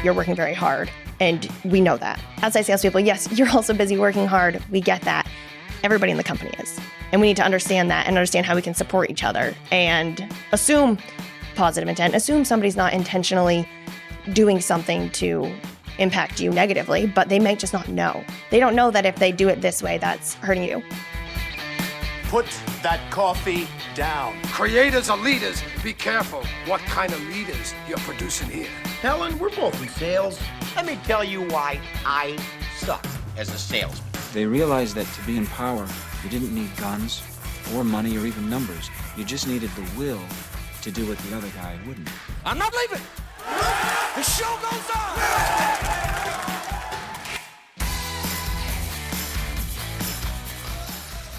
you're working very hard. And we know that. Outside salespeople, yes, you're also busy working hard. We get that. Everybody in the company is. And we need to understand that and understand how we can support each other and assume positive intent. Assume somebody's not intentionally doing something to impact you negatively, but they might just not know. They don't know that if they do it this way, that's hurting you. Put that coffee down. Creators are leaders. Be careful what kind of leaders you're producing here. Helen, we're both in sales. Let me tell you why I suck as a salesman. They realized that to be in power, you didn't need guns or money or even numbers. You just needed the will to do what the other guy wouldn't. I'm not leaving. The show goes on.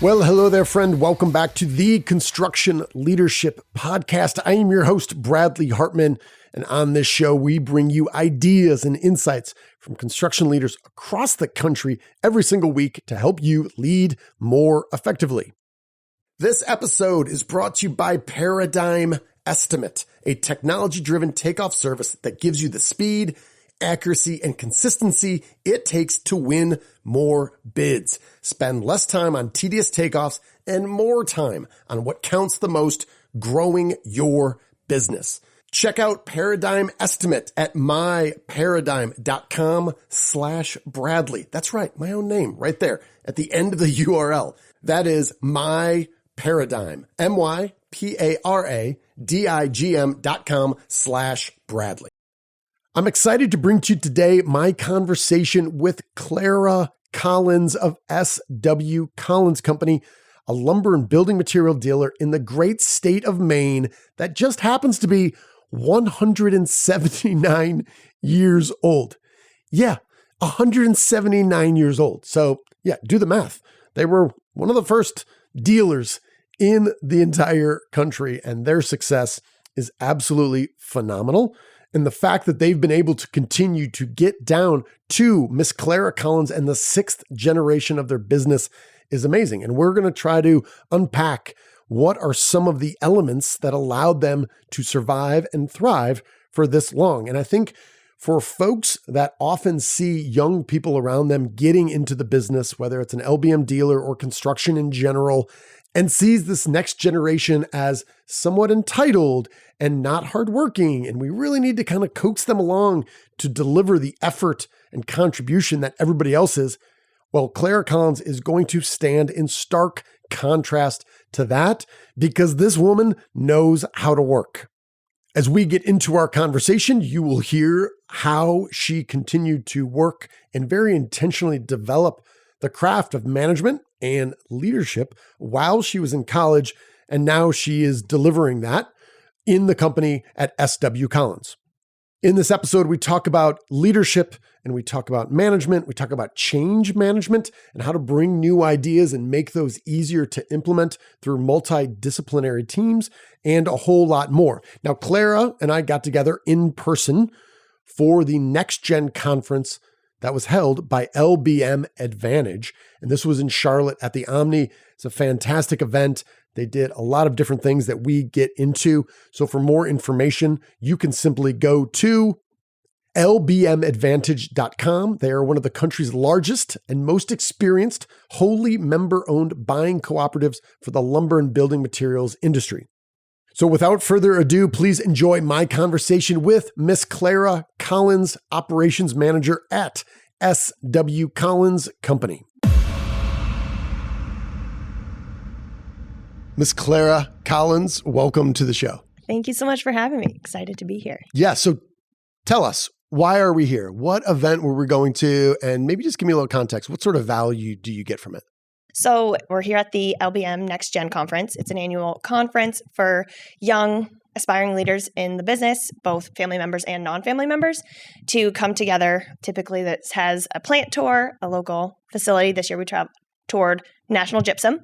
Well, hello there, friend. Welcome back to the Construction Leadership Podcast. I am your host, Bradley Hartman, and on this show, we bring you ideas and insights from construction leaders across the country every single week to help you lead more effectively. This episode is brought to you by Paradigm Estimate, a technology-driven takeoff service that gives you the speed, accuracy, and consistency it takes to win more bids. Spend less time on tedious takeoffs and more time on what counts the most, growing your business. Check out Paradigm Estimate at myparadigm.com/Bradley. That's right, my own name right there at the end of the URL. That is myparadigm, myparadigm.com/Bradley. I'm excited to bring to you today my conversation with Clara Collins of S.W. Collins Company, a lumber and building material dealer in the great state of Maine that just happens to be 179 years old. Yeah, 179 years old. So yeah, do the math. They were one of the first dealers in the entire country, and their success is absolutely phenomenal. And the fact that they've been able to continue to get down to Miss Clara Collins and the sixth generation of their business is amazing. And we're going to try to unpack what are some of the elements that allowed them to survive and thrive for this long. And I think for folks that often see young people around them getting into the business, whether it's an LBM dealer or construction in general, and sees this next generation as somewhat entitled and not hardworking, and we really need to kind of coax them along to deliver the effort and contribution that everybody else is, well, Clara Collins is going to stand in stark contrast to that because this woman knows how to work. As we get into our conversation, you will hear how she continued to work and very intentionally develop the craft of management and leadership while she was in college, and now she is delivering that in the company at S.W. Collins. In this episode, we talk about leadership and we talk about management. We talk about change management and how to bring new ideas and make those easier to implement through multidisciplinary teams and a whole lot more. Now, Clara and I got together in person for the Next Gen conference that was held by LBM Advantage. And this was in Charlotte at the Omni. It's a fantastic event. They did a lot of different things that we get into. So for more information, you can simply go to lbmadvantage.com. They are one of the country's largest and most experienced wholly member-owned buying cooperatives for the lumber and building materials industry. So without further ado, please enjoy my conversation with Miss Clara Collins, Operations Manager at S.W. Collins Company. Miss Clara Collins, welcome to the show. Thank you so much for having me. Excited to be here. Yeah, so tell us, why are we here? What event were we going to? And maybe just give me a little context. What sort of value do you get from it? So we're here at the LBM Next Gen Conference. It's an annual conference for young, aspiring leaders in the business, both family members and non-family members, to come together. Typically, this has a plant tour, a local facility. This year we toured National Gypsum.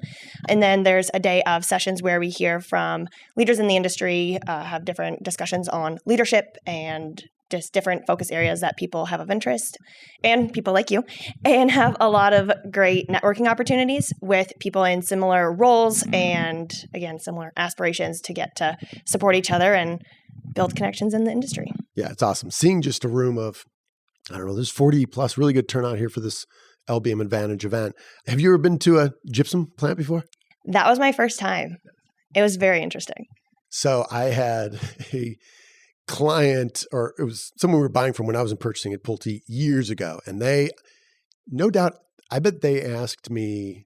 And then there's a day of sessions where we hear from leaders in the industry, have different discussions on leadership and just different focus areas that people have of interest and people like you, and have a lot of great networking opportunities with people in similar roles and, again, similar aspirations to get to support each other and build connections in the industry. Yeah, it's awesome. Seeing just a room of, I don't know, there's 40 plus, really good turnout here for this LBM Advantage event. Have you ever been to a gypsum plant before? That was my first time. It was very interesting. So I had a client, or it was someone we were buying from when I was in purchasing at Pulte years ago. And they, no doubt, I bet they asked me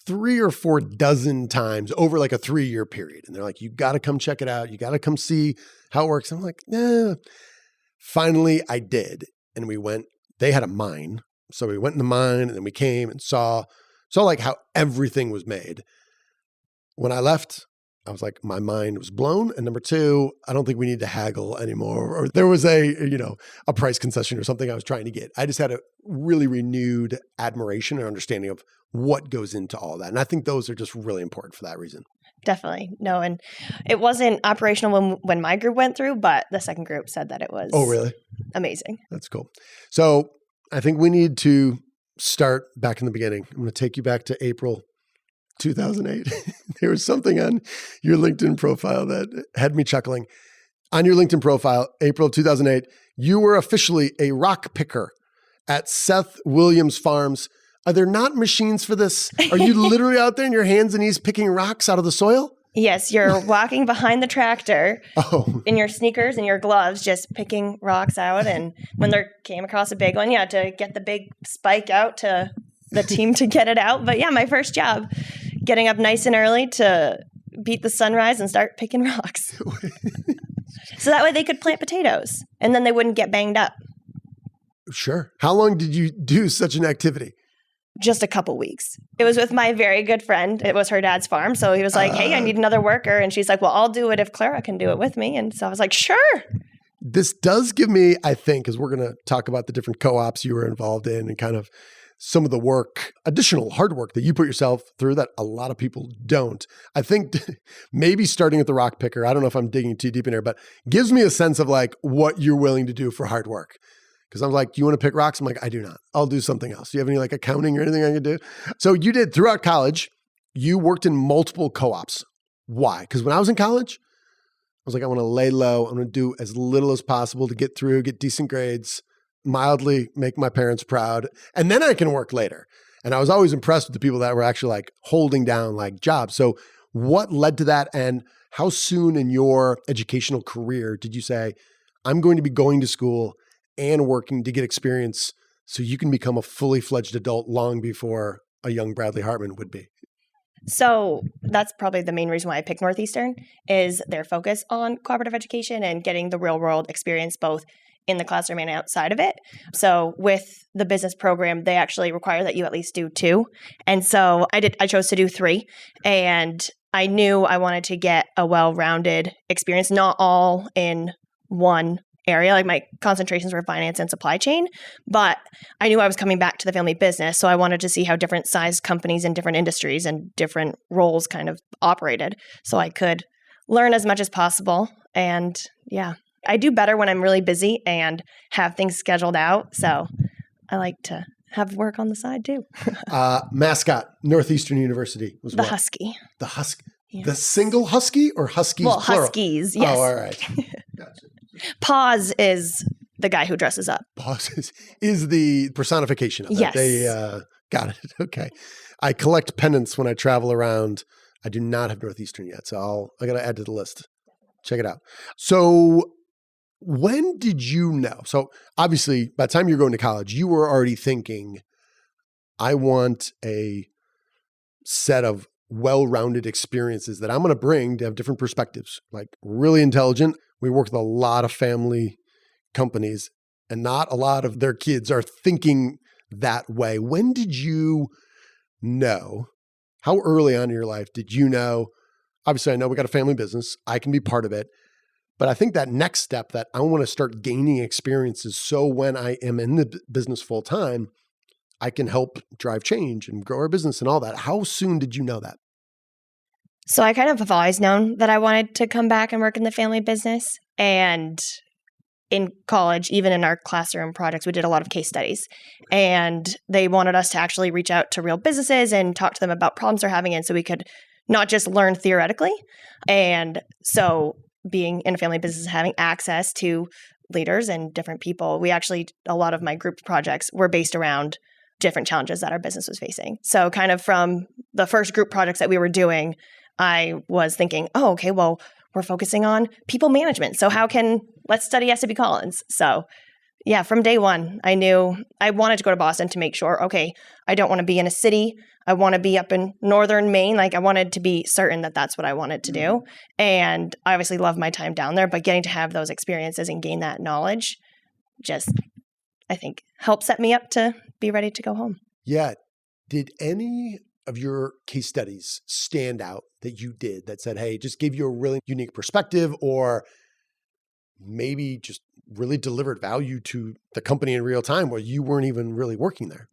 3 or 4 dozen times over like a 3-year period. And they're like, you got to come check it out. You got to come see how it works. I'm like, nah. Finally, I did. And we went, they had a mine. So we went in the mine and then we came and saw like how everything was made. When I left, I was like, my mind was blown. And number 2, I don't think we need to haggle anymore. Or there was a price concession or something I was trying to get. I just had a really renewed admiration and understanding of what goes into all that. And I think those are just really important for that reason. Definitely. No, and it wasn't operational when my group went through, but the second group said that it was amazing. That's cool. So I think we need to start back in the beginning. I'm going to take you back to April 2008. There was something on your LinkedIn profile that had me chuckling. On your LinkedIn profile, April of 2008, you were officially a rock picker at Seth Williams Farms. Are there not machines for this? Are you literally out there in your hands and knees picking rocks out of the soil? Yes, you're walking behind the tractor in your sneakers and your gloves, just picking rocks out. And when there came across a big one, to get the big spike out to the team to get it out. But yeah, my first job, getting up nice and early to beat the sunrise and start picking rocks. So that way they could plant potatoes and then they wouldn't get banged up. Sure. How long did you do such an activity? Just a couple weeks. It was with my very good friend. It was her dad's farm. So he was like, hey, I need another worker. And she's like, well, I'll do it if Clara can do it with me. And so I was like, sure. This does give me, I think, because we're going to talk about the different co-ops you were involved in and kind of some of the work, additional hard work that you put yourself through that a lot of people don't. I think maybe starting at the rock picker, I don't know if I'm digging too deep in here, but gives me a sense of like what you're willing to do for hard work. Because I'm like, do you want to pick rocks? I'm like, I do not. I'll do something else. Do you have any like accounting or anything I could do? So you did throughout college, you worked in multiple co-ops. Why? Because when I was in college, I was like, I want to lay low. I'm going to do as little as possible to get through, get decent grades, mildly make my parents proud, and then I can work later. And I was always impressed with the people that were actually like holding down like jobs. So what led to that? And how soon in your educational career did you say, I'm going to be going to school and working to get experience so you can become a fully fledged adult long before a young Bradley Hartman would be? So that's probably the main reason why I picked Northeastern is their focus on cooperative education and getting the real world experience both in the classroom and outside of it. So with the business program, they actually require that you at least do 2. And so I chose to do 3. And I knew I wanted to get a well-rounded experience, not all in one area. Like my concentrations were finance and supply chain, but I knew I was coming back to the family business. So I wanted to see how different sized companies in different industries and different roles kind of operated so I could learn as much as possible. And yeah, I do better when I'm really busy and have things scheduled out. So I like to have work on the side too. Mascot, Northeastern University was the what? Husky. The Husky. Yeah. The single Husky or Huskies Well, plural? Huskies, yes. Oh, all right. Gotcha. Paz is the guy who dresses up. Paz is the personification of Yes. it. They got it. Okay. I collect pennants when I travel around. I do not have Northeastern yet, so I got to add to the list. Check it out. So when did you know? So obviously, by the time you're going to college, you were already thinking, I want a set of well-rounded experiences that I'm going to bring to have different perspectives, like really intelligent. We work with a lot of family companies and not a lot of their kids are thinking that way. When did you know? How early on in your life did you know? Obviously, I know we got a family business. I can be part of it. But I think that next step that I want to start gaining experiences so when I am in the business full time, I can help drive change and grow our business and all that. How soon did you know that? So I kind of have always known that I wanted to come back and work in the family business. And in college, even in our classroom projects, we did a lot of case studies. And they wanted us to actually reach out to real businesses and talk to them about problems they're having. And so we could not just learn theoretically. And so being in a family business, having access to leaders and different people, a lot of my group projects were based around different challenges that our business was facing. So kind of from the first group projects that we were doing, I was thinking, oh, okay, well, we're focusing on people management. So let's study S.W. Collins. So yeah, from day one, I knew I wanted to go to Boston to make sure, okay, I don't want to be in a city. I want to be up in northern Maine. Like I wanted to be certain that that's what I wanted to do. And I obviously love my time down there, but getting to have those experiences and gain that knowledge just, I think, helped set me up to be ready to go home. Yeah. Did any of your case studies stand out that you did that said, hey, just gave you a really unique perspective, or maybe just really delivered value to the company in real time where you weren't even really working there?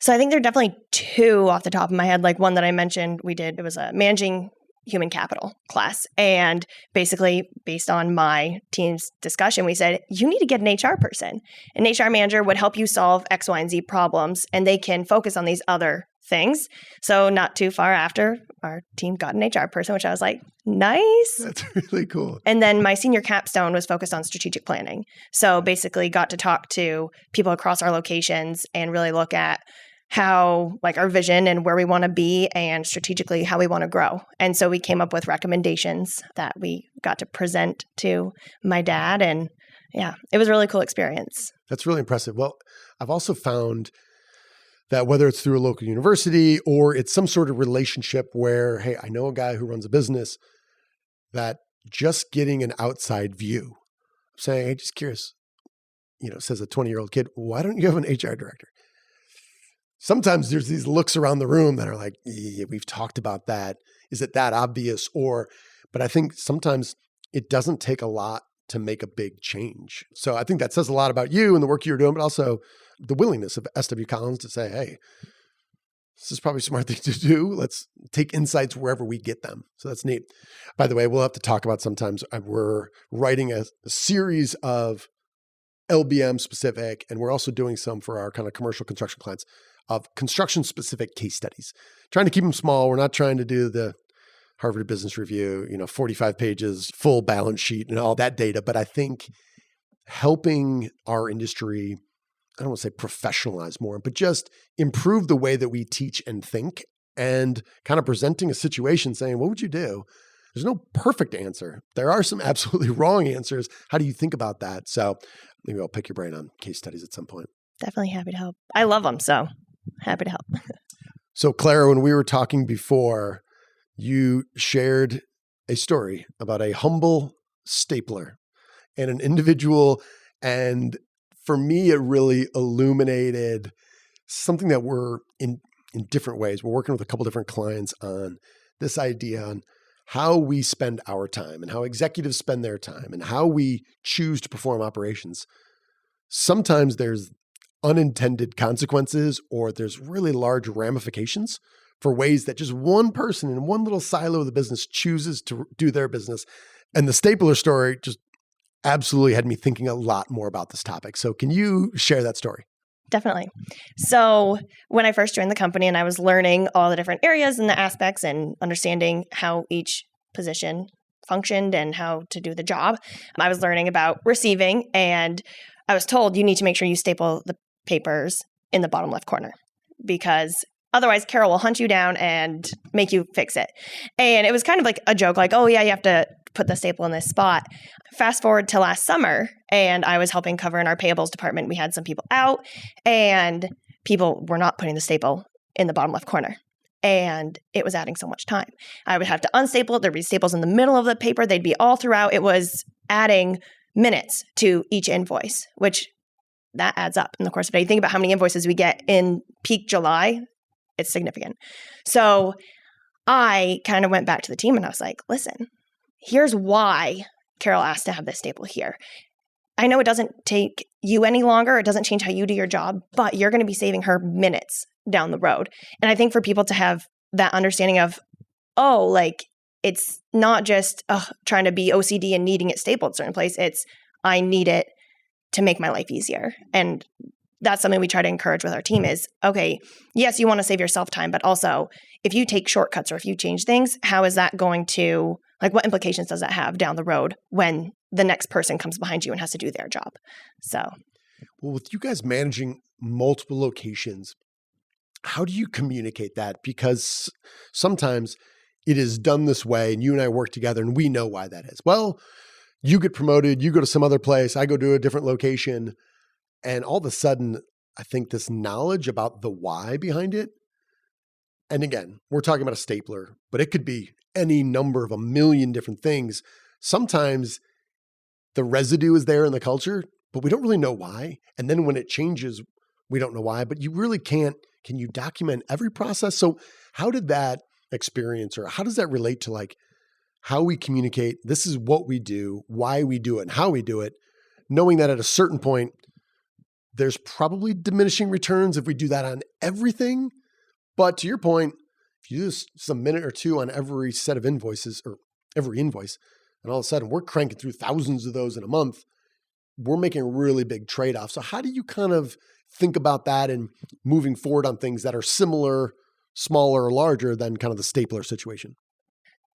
So I think there are definitely two off the top of my head. Like one that I mentioned, it was a managing human capital class. And basically based on my team's discussion, we said, you need to get an HR person. An HR manager would help you solve X, Y, and Z problems, and they can focus on these other things. So not too far after, our team got an HR person, which I was like, nice. That's really cool. And then my senior capstone was focused on strategic planning. So basically got to talk to people across our locations and really look at how, like, our vision and where we want to be and strategically how we want to grow. And so we came up with recommendations that we got to present to my dad. And yeah, it was a really cool experience. That's really impressive. Well, I've also found that whether it's through a local university or it's some sort of relationship where, hey, I know a guy who runs a business, that just getting an outside view, saying, hey, just curious, says a 20-year-old kid, why don't you have an HR director? Sometimes there's these looks around the room that are like, yeah, we've talked about that. Is it that obvious? But I think sometimes it doesn't take a lot to make a big change. So I think that says a lot about you and the work you're doing, but also the willingness of S.W. Collins to say, hey, this is probably a smart thing to do. Let's take insights wherever we get them. So that's neat. By the way, we'll have to talk about sometimes we're writing a series of LBM specific, and we're also doing some for our kind of commercial construction clients of construction specific case studies, trying to keep them small. We're not trying to do the Harvard Business Review, 45 pages, full balance sheet and all that data. But I think helping our industry, I don't want to say professionalize more, but just improve the way that we teach and think, and kind of presenting a situation saying, what would you do? There's no perfect answer. There are some absolutely wrong answers. How do you think about that? So maybe I'll pick your brain on case studies at some point. Definitely happy to help. I love them, so happy to help. So Clara, when we were talking before, you shared a story about a humble stapler and an individual. And for me, it really illuminated something that we're in different ways. We're working with a couple different clients on this idea on how we spend our time and how executives spend their time and how we choose to perform operations. Sometimes there's unintended consequences, or there's really large ramifications for ways that just one person in one little silo of the business chooses to do their business. And the stapler story just absolutely had me thinking a lot more about this topic. So can you share that story? Definitely. So when I first joined the company and I was learning all the different areas and the aspects and understanding how each position functioned and how to do the job, I was learning about receiving, and I was told you need to make sure you staple the papers in the bottom left corner, because otherwise Carol will hunt you down and make you fix it. And it was kind of like a joke, like, oh yeah, you have to put the staple in this spot. Fast forward to last summer, and I was helping cover in our payables department. We had some people out, and people were not putting the staple in the bottom left corner. And it was adding so much time. I would have to unstaple it. There'd be staples in the middle of the paper. They'd be all throughout. It was adding minutes to each invoice, which that adds up in the course of a day. You think about how many invoices we get in peak July, it's significant. So I kind of went back to the team and I was like, listen, here's why Carol asked to have this staple here. I know it doesn't take you any longer. It doesn't change how you do your job, but you're going to be saving her minutes down the road. And I think for people to have that understanding of, oh, like, it's not just trying to be OCD and needing it stapled a certain place. It's, I need it to make my life easier. And that's something we try to encourage with our team is, okay, yes, you want to save yourself time, but also if you take shortcuts or if you change things, how is that going to, like, what implications does that have down the road when the next person comes behind you and has to do their job? So, well, with you guys managing multiple locations, how do you communicate that? Because sometimes it is done this way and you and I work together and we know why that is. Well, you get promoted, you go to some other place, I go to a different location. And all of a sudden, I think this knowledge about the why behind it, and again, we're talking about a stapler, but it could be any number of a million different things. Sometimes the residue is there in the culture, but we don't really know why. And then when it changes, we don't know why, but you really can't. Can you document every process? So how did that experience, or how does that relate to like how we communicate? This is what we do, why we do it, and how we do it, knowing that at a certain point, there's probably diminishing returns if we do that on everything. But to your point, if you do this a minute or two on every set of invoices or every invoice, and all of a sudden we're cranking through thousands of those in a month, we're making a really big trade-off. So how do you kind of think about that and moving forward on things that are similar, smaller, or larger than kind of the stapler situation?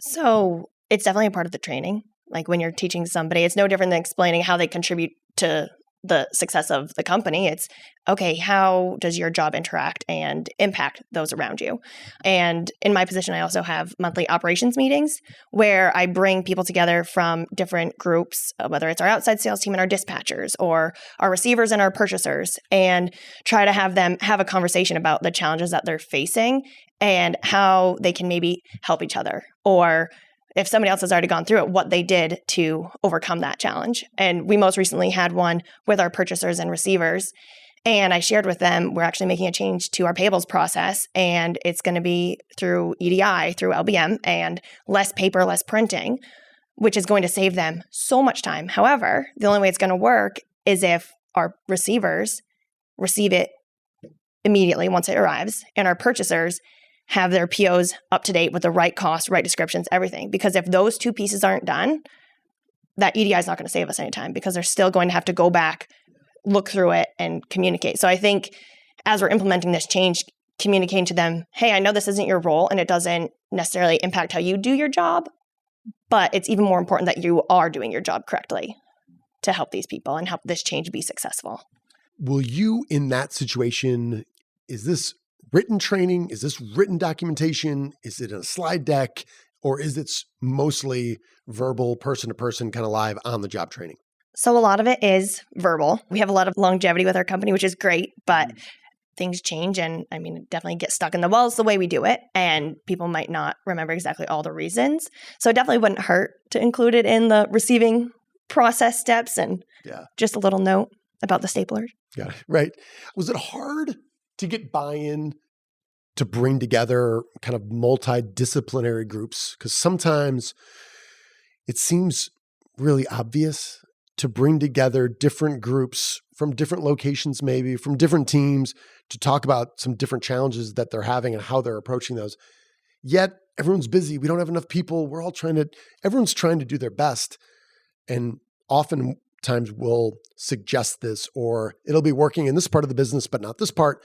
So it's definitely a part of the training. Like when you're teaching somebody, it's no different than explaining how they contribute to the success of the company. It's, okay, how does your job interact and impact those around you? And in my position, I also have monthly operations meetings where I bring people together from different groups, whether it's our outside sales team and our dispatchers or our receivers and our purchasers, and try to have them have a conversation about the challenges that they're facing and how they can maybe help each other, or if somebody else has already gone through it, what they did to overcome that challenge. And we most recently had one with our purchasers and receivers. And I shared with them, we're actually making a change to our payables process, and it's going to be through EDI, through LBM, and less paper, less printing, which is going to save them so much time. However, the only way it's going to work is if our receivers receive it immediately once it arrives, and our purchasers have their POs up to date with the right costs, right descriptions, everything. Because if those two pieces aren't done, that EDI is not going to save us any time because they're still going to have to go back, look through it, and communicate. So I think as we're implementing this change, communicating to them, hey, I know this isn't your role and it doesn't necessarily impact how you do your job, but it's even more important that you are doing your job correctly to help these people and help this change be successful. Will you, in that situation, is this written training? Is this written documentation? Is it a slide deck? Or is it mostly verbal, person-to-person, kind of live on the job training? So a lot of it is verbal. We have a lot of longevity with our company, which is great, but things change. And I mean, it definitely gets stuck in the walls the way we do it. And people might not remember exactly all the reasons. So it definitely wouldn't hurt to include it in the receiving process steps and just a little note about the stapler. Got it. Right. Was it hard to get buy-in to bring together kind of multidisciplinary groups? Because sometimes it seems really obvious to bring together different groups from different locations, maybe from different teams, to talk about some different challenges that they're having and how they're approaching those. Yet everyone's busy. We don't have enough people. Everyone's trying to do their best. And oftentimes we'll suggest this, or it'll be working in this part of the business, but not this part.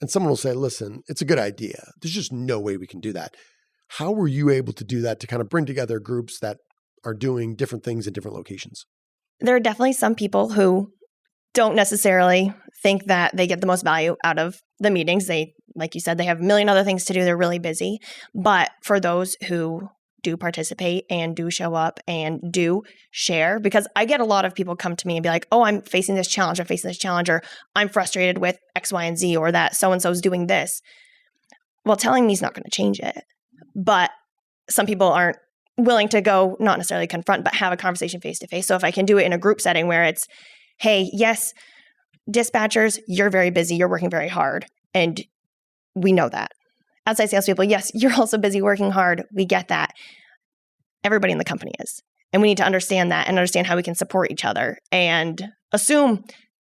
And someone will say, listen, it's a good idea. There's just no way we can do that. How were you able to do that to kind of bring together groups that are doing different things in different locations? There are definitely some people who don't necessarily think that they get the most value out of the meetings. They, like you said, they have a million other things to do. They're really busy. But for those who do participate and do show up and do share, because I get a lot of people come to me and be like, oh, I'm facing this challenge, or I'm frustrated with X, Y, and Z, or that so-and-so is doing this. Well, telling me is not going to change it. But some people aren't willing to go, not necessarily confront, but have a conversation face-to-face. So if I can do it in a group setting where it's, hey, yes, dispatchers, you're very busy, you're working very hard, and we know that. Outside salespeople, yes, you're also busy working hard. We get that. Everybody in the company is. And we need to understand that and understand how we can support each other and assume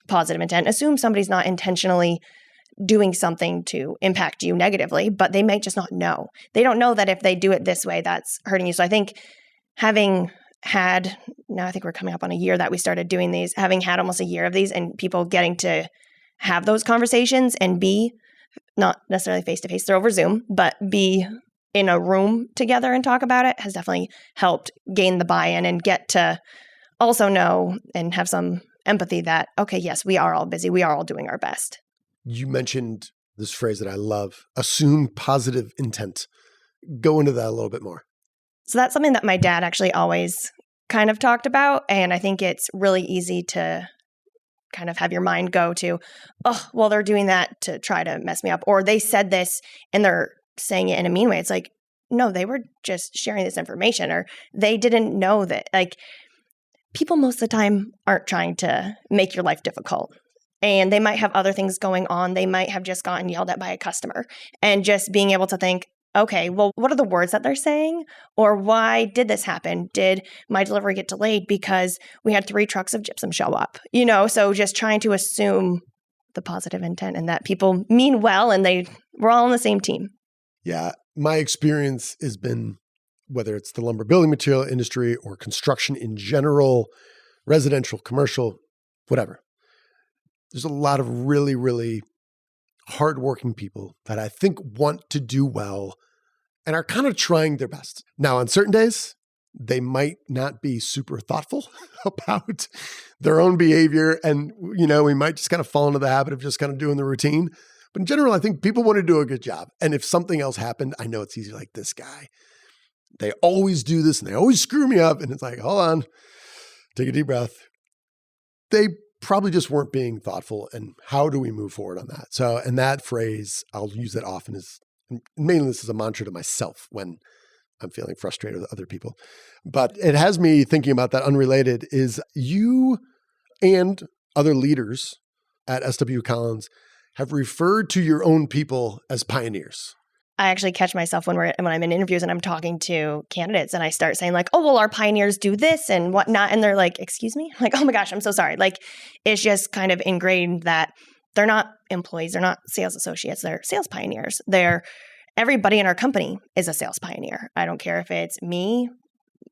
positive intent. Assume somebody's not intentionally doing something to impact you negatively, but they might just not know. They don't know that if they do it this way, that's hurting you. So I think having had, now I think we're coming up on a year that we started doing these, having had almost a year of these and people getting to have those conversations and be not necessarily face-to-face, they're over Zoom, but be in a room together and talk about it has definitely helped gain the buy-in and get to also know and have some empathy that, okay, yes, we are all busy. We are all doing our best. You mentioned this phrase that I love, assume positive intent. Go into that a little bit more. So that's something that my dad actually always kind of talked about. And I think it's really easy to kind of have your mind go to, oh, well, they're doing that to try to mess me up. Or they said this and they're saying it in a mean way. It's like, no, they were just sharing this information, or they didn't know that. Like, people most of the time aren't trying to make your life difficult. And they might have other things going on. They might have just gotten yelled at by a customer. And just being able to think, okay, well, what are the words that they're saying? Or why did this happen? Did my delivery get delayed because we had 3 trucks of gypsum show up? So just trying to assume the positive intent and that people mean well and we're all on the same team. Yeah. My experience has been, whether it's the lumber building material industry or construction in general, residential, commercial, whatever. There's a lot of really, really hardworking people that I think want to do well and are kind of trying their best. Now, on certain days, they might not be super thoughtful about their own behavior. And, we might just kind of fall into the habit of just kind of doing the routine. But in general, I think people want to do a good job. And if something else happened, I know it's easy, like this guy. They always do this and they always screw me up. And it's like, hold on, take a deep breath. They probably just weren't being thoughtful. And how do we move forward on that? So, and that phrase, I'll use that often mainly this is a mantra to myself when I'm feeling frustrated with other people. But it has me thinking about that unrelated is you and other leaders at SW Collins have referred to your own people as pioneers. I actually catch myself when I'm in interviews and I'm talking to candidates and I start saying like, oh, well, our pioneers do this and whatnot. And they're like, excuse me? I'm like, oh my gosh, I'm so sorry. Like, it's just kind of ingrained that they're not employees. They're not sales associates. They're sales pioneers. Everybody in our company is a sales pioneer. I don't care if it's me,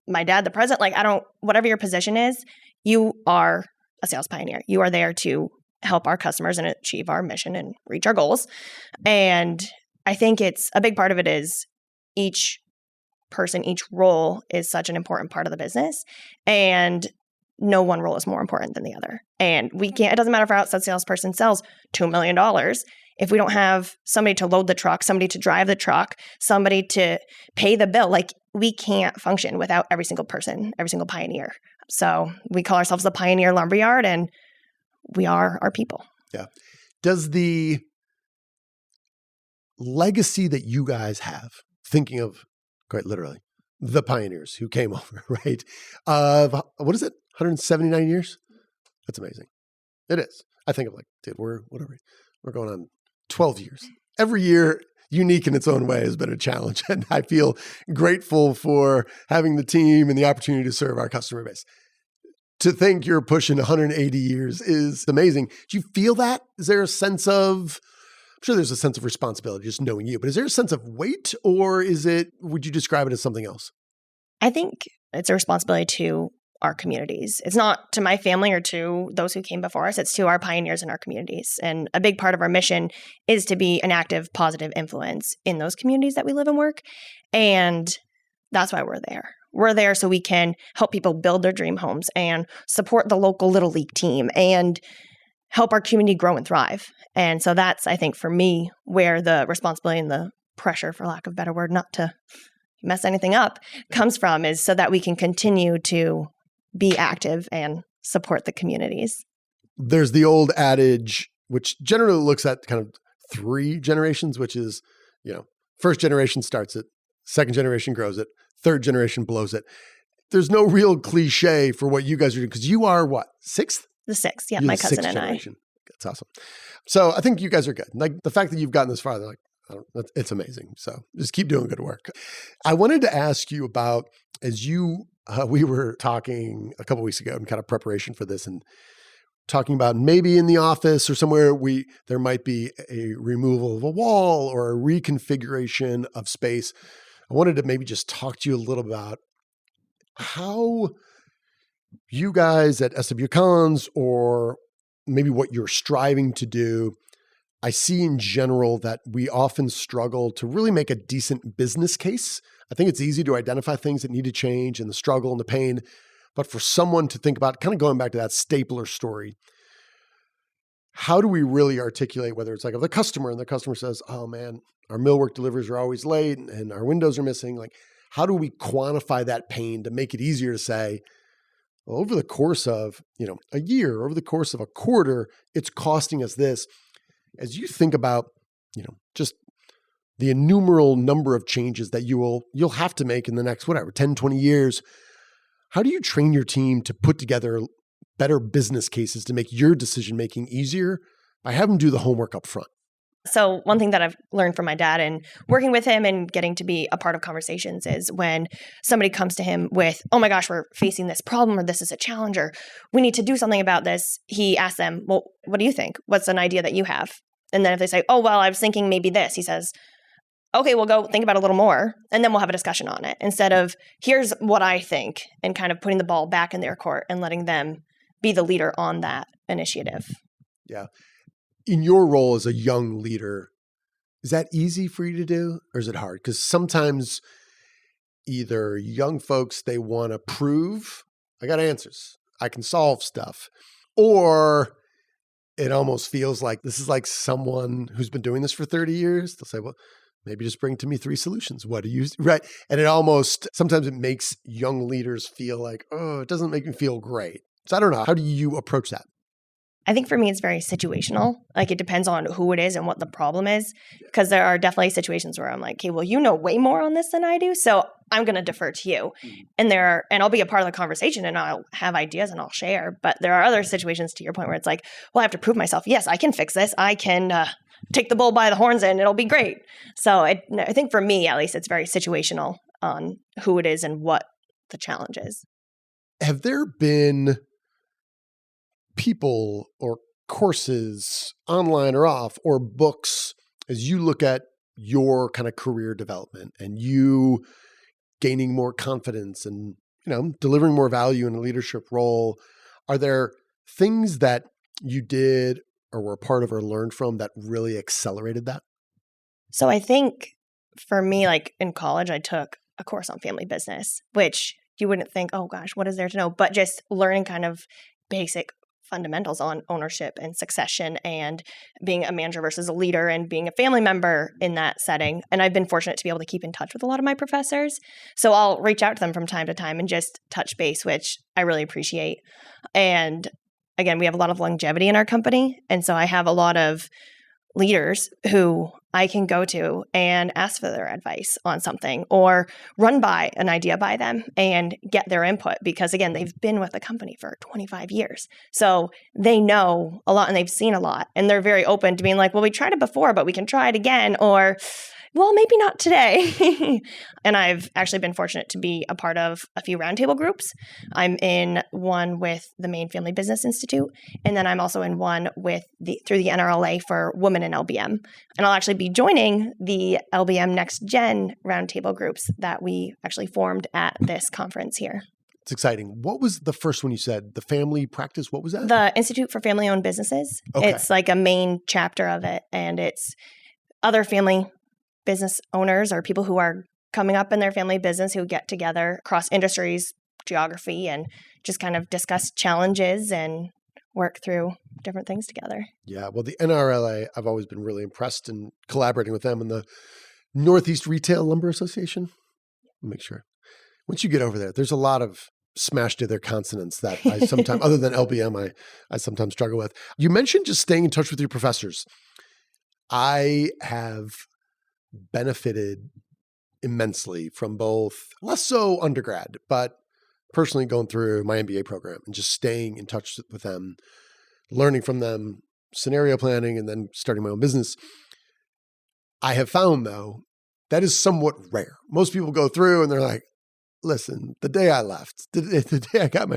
my dad, the president, whatever your position is, you are a sales pioneer. You are there to help our customers and achieve our mission and reach our goals. And I think it's a big part of it is each person, each role is such an important part of the business. And no one role is more important than the other. And it doesn't matter if our outside salesperson sells $2 million. If we don't have somebody to load the truck, somebody to drive the truck, somebody to pay the bill, we can't function without every single person, every single pioneer. So we call ourselves the Pioneer Lumberyard, and we are our people. Yeah. Does the legacy that you guys have, thinking of quite literally, the pioneers who came over, right? Of, what is it? 179 years? That's amazing. It is. I think of dude, we're going on 12 years. Every year, unique in its own way, has been a challenge. And I feel grateful for having the team and the opportunity to serve our customer base. To think you're pushing 180 years is amazing. Do you feel that? Is there a sense of, I'm sure there's a sense of responsibility just knowing you, but is there a sense of weight, or would you describe it as something else? I think it's a responsibility to our communities. It's not to my family or to those who came before us. It's to our pioneers in our communities. And a big part of our mission is to be an active, positive influence in those communities that we live and work. And that's why we're there. We're there so we can help people build their dream homes and support the local Little League team and help our community grow and thrive. And so that's, I think, for me, where the responsibility and the pressure, for lack of a better word, not to mess anything up, comes from, is so that we can continue to be active and support the communities. There's the old adage, which generally looks at kind of 3 generations, which is, first generation starts it, second generation grows it, third generation blows it. There's no real cliche for what you guys are doing, because you are what, 6th? The 6th, yeah, You're my the cousin 6th and generation. That's awesome. So I think you guys are good. The fact that you've gotten this far, it's amazing. So just keep doing good work. I wanted to ask you about, as we were talking a couple of weeks ago in kind of preparation for this, and talking about maybe in the office or somewhere there might be a removal of a wall or a reconfiguration of space. I wanted to maybe just talk to you a little about how you guys at SW Collins, or maybe what you're striving to do, I see in general that we often struggle to really make a decent business case. I think it's easy to identify things that need to change and the struggle and the pain, but for someone to think about, kind of going back to that stapler story, how do we really articulate, whether it's like of the customer and the customer says, oh man, our millwork deliveries are always late and our windows are missing. Like, how do we quantify that pain to make it easier to say, well, over the course of, a year, over the course of a quarter, it's costing us this. As you think about, just the innumerable number of changes that you'll have to make in the next, 10, 20 years, how do you train your team to put together better business cases to make your decision-making easier by having them do the homework up front? So one thing that I've learned from my dad and working with him and getting to be a part of conversations is when somebody comes to him with, oh my gosh, we're facing this problem, or this is a challenge, or we need to do something about this. He asks them, well, what do you think? What's an idea that you have? And then if they say, oh, well, I was thinking maybe this, he says, okay, we'll go think about it a little more, and then we'll have a discussion on it, instead of here's what I think, and kind of putting the ball back in their court and letting them be the leader on that initiative. Yeah. In your role as a young leader, is that easy for you to do, or is it hard? Because sometimes either young folks, they want to prove, I got answers, I can solve stuff, or it almost feels like this is like someone who's been doing this for 30 years. They'll say, well, maybe just bring to me 3 solutions. What do you, right? And it almost, sometimes it makes young leaders feel like, oh, it doesn't make me feel great. So I don't know. How do you approach that? I think for me, it's very situational. Like, it depends on who it is and what the problem is. Because there are definitely situations where I'm like, okay, well, you know way more on this than I do, so I'm going to defer to you. And I'll be a part of the conversation and I'll have ideas and I'll share. But there are other situations, to your point, where it's like, well, I have to prove myself. Yes, I can fix this. I can take the bull by the horns and it'll be great. So I think for me, at least, it's very situational on who it is and what the challenge is. Have there been people or courses, online or off, or books, as you look at your kind of career development and you gaining more confidence and, delivering more value in a leadership role, are there things that you did or were a part of or learned from that really accelerated that? So I think for me, like in college, I took a course on family business, which you wouldn't think, oh gosh, what is there to know? But just learning kind of basic fundamentals on ownership and succession and being a manager versus a leader and being a family member in that setting. And I've been fortunate to be able to keep in touch with a lot of my professors. So I'll reach out to them from time to time and just touch base, which I really appreciate. And again, we have a lot of longevity in our company. And so I have a lot of leaders who I can go to and ask for their advice on something or run by an idea by them and get their input, because again, they've been with the company for 25 years. So they know a lot and they've seen a lot, and they're very open to being like, well, we tried it before, but we can try it again, or well, maybe not today. And I've actually been fortunate to be a part of a few roundtable groups. I'm in one with the Maine Family Business Institute, and then I'm also in one through the NRLA for Women in LBM. And I'll actually be joining the LBM Next Gen roundtable groups that we actually formed at this conference here. It's exciting. What was the first one you said? The family practice? What was that? The Institute for Family-Owned Businesses. Okay. It's like a main chapter of it, and it's other family business owners or people who are coming up in their family business who get together across industries, geography, and just kind of discuss challenges and work through different things together. Yeah. Well, the NRLA, I've always been really impressed in collaborating with them and the Northeast Retail Lumber Association. I'll make sure. Once you get over there, there's a lot of smashed to their consonants that I sometimes, other than LBM, I sometimes struggle with. You mentioned just staying in touch with your professors. I have benefited immensely from both, less so undergrad, but personally going through my MBA program and just staying in touch with them, learning from them, scenario planning, and then starting my own business. I have found, though, that is somewhat rare. Most people go through and they're like, listen, the day I left, the day I got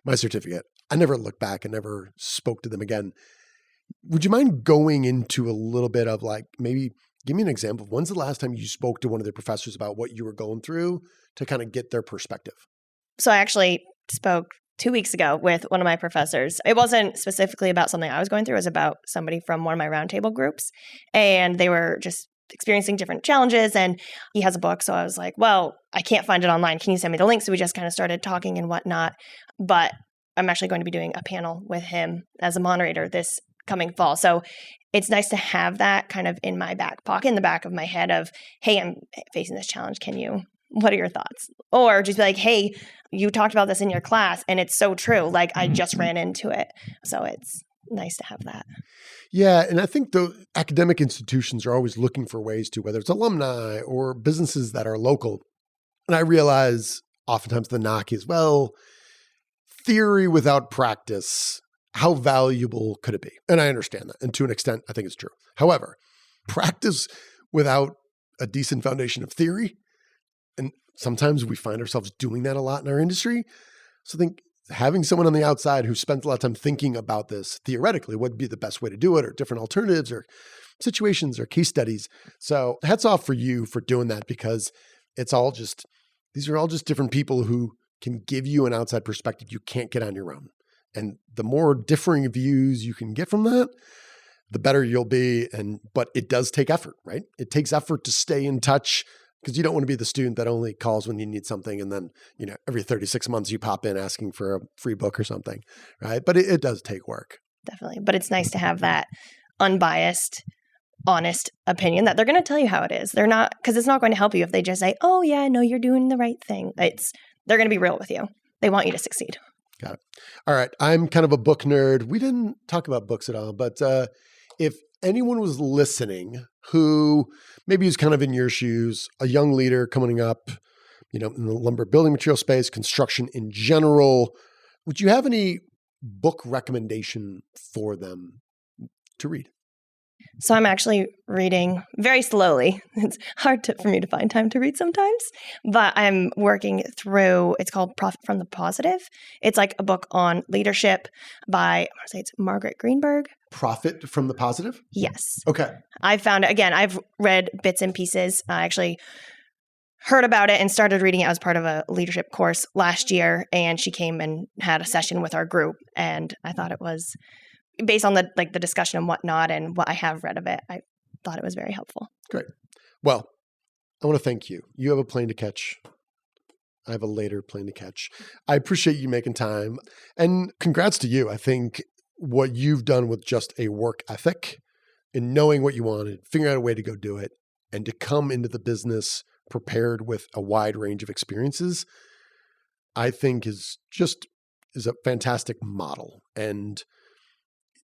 my certificate, I never looked back and never spoke to them again. Would you mind going into a little bit of like, maybe give me an example of when's the last time you spoke to one of the professors about what you were going through to kind of get their perspective? So I actually spoke 2 weeks ago with one of my professors. It wasn't specifically about something I was going through. It was about somebody from one of my roundtable groups. And they were just experiencing different challenges. And he has a book. So I was like, well, I can't find it online. Can you send me the link? So we just kind of started talking and whatnot. But I'm actually going to be doing a panel with him as a moderator this coming fall. So it's nice to have that kind of in my back pocket, in the back of my head of, hey, I'm facing this challenge. What are your thoughts? Or just be like, hey, you talked about this in your class and it's so true. Like I just ran into it. So it's nice to have that. Yeah. And I think the academic institutions are always looking for ways to, whether it's alumni or businesses that are local. And I realize oftentimes the knock is, well, theory without practice, how valuable could it be? And I understand that. And to an extent, I think it's true. However, practice without a decent foundation of theory, and sometimes we find ourselves doing that a lot in our industry. So I think having someone on the outside who spends a lot of time thinking about this theoretically, what would be the best way to do it, or different alternatives or situations or case studies. So hats off for you for doing that, because these are all just different people who can give you an outside perspective you can't get on your own. And the more differing views you can get from that, the better you'll be. But it does take effort, right? It takes effort to stay in touch, because you don't want to be the student that only calls when you need something. And then, every 36 months you pop in asking for a free book or something, right? But it does take work. Definitely. But it's nice to have that unbiased, honest opinion that they're going to tell you how it is. They're not, because it's not going to help you if they just say, oh yeah, no, you're doing the right thing. They're going to be real with you. They want you to succeed. Got it. All right. I'm kind of a book nerd. We didn't talk about books at all, but if anyone was listening who maybe is kind of in your shoes, a young leader coming up, in the lumber building material space, construction in general, would you have any book recommendation for them to read? So I'm actually reading very slowly. It's hard for me to find time to read sometimes, but I'm working through, it's called Profit from the Positive. It's like a book on leadership by, I want to say it's Margaret Greenberg. Profit from the Positive? Yes. Okay. I found it, again, I've read bits and pieces. I actually heard about it and started reading it as part of a leadership course last year. And she came and had a session with our group. And I thought it was, based on the discussion and whatnot and what I have read of it, I thought it was very helpful. Great. Well, I want to thank you. You have a plane to catch. I have a later plane to catch. I appreciate you making time, and congrats to you. I think what you've done with just a work ethic and knowing what you wanted, figuring out a way to go do it, and to come into the business prepared with a wide range of experiences, I think is a fantastic model. And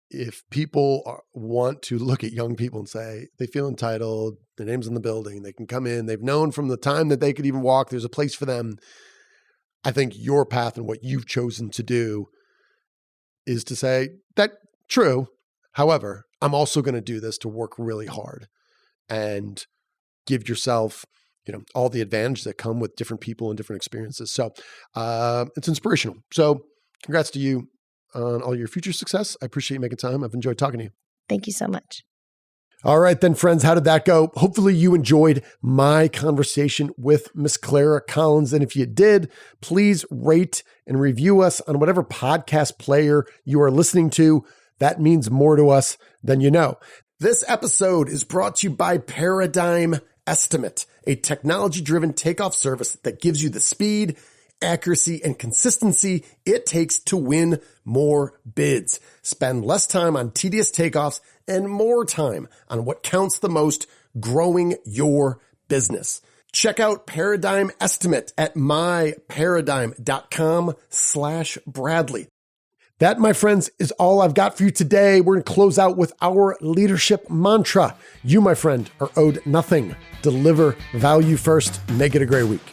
if people want to look at young people and say they feel entitled, their name's in the building, they can come in, they've known from the time that they could even walk, there's a place for them. I think your path and what you've chosen to do is to say, that true. However, I'm also going to do this to work really hard and give yourself, all the advantages that come with different people and different experiences. So it's inspirational. So congrats to you on all your future success. I appreciate you making time. I've enjoyed talking to you. Thank you so much. All right, then, friends, how did that go? Hopefully you enjoyed my conversation with Miss Clara Collins. And if you did, please rate and review us on whatever podcast player you are listening to. That means more to us than you know. This episode is brought to you by Paradigm Estimate, a technology-driven takeoff service that gives you the speed, accuracy, and consistency it takes to win more bids. Spend less time on tedious takeoffs and more time on what counts the most, growing your business. Check out Paradigm Estimate at myparadigm.com/Bradley. That, my friends, is all I've got for you today. We're going to close out with our leadership mantra. You, my friend, are owed nothing. Deliver value first. Make it a great week.